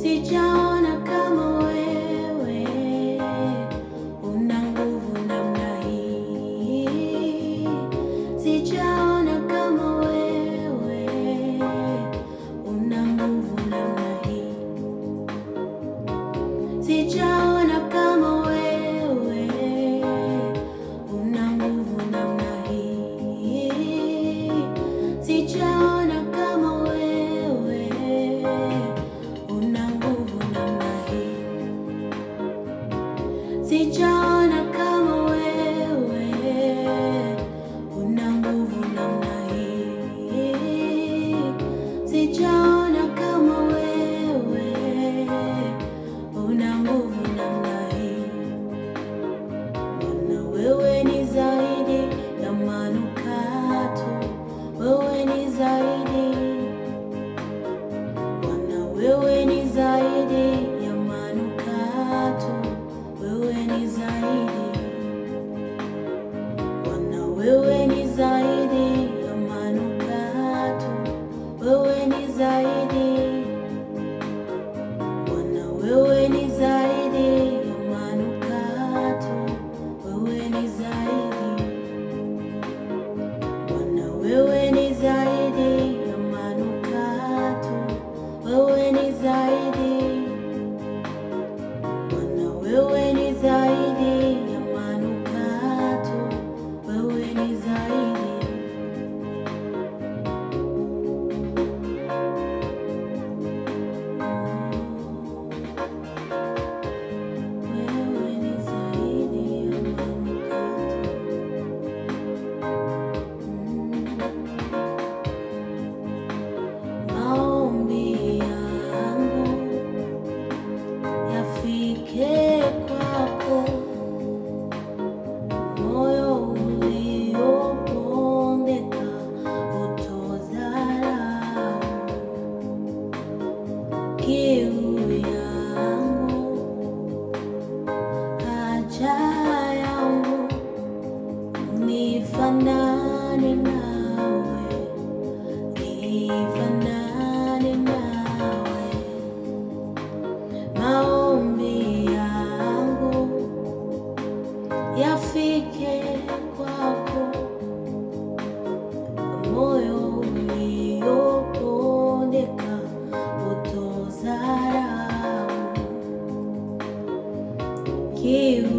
Sijaona kama wewe una nguvu namna hii. Sijaona kama wewe una nguvu namna hii. Sijaona kama wewe una nguvu namna hii. Sijaona kama wewe una nguvu namna hii. Sijaona kama wewe una nguvu namna hii. Sijaona kama wewe una nguvu namna hii. Bwana, wewe ni zaidi ya manukato, wewe ni zaidi. Bwana, wewe ni zaidi ya manukato, wewe ni zaidi. Bwana, wewe ni zaidi ya manukato, wewe ni zaidi. Bwana, wewe ni zaidi ya manukato, wewe ni zaidi. Bwana, wewe ni zaidi ya manukato, wewe ni zaidi. Bwana, wewe ni zaidi ya manukato, wewe ni zaidi. Wewe ni zaidi ya manukato. Maombi yangu yafike kwako, moyo uliopondeka utodharau. Kiu yangu, haja yangu, nifanane nawe, nifanane nawe. Maombi yangu yafike kwako, moyo uliopondeka utodharau. Kiu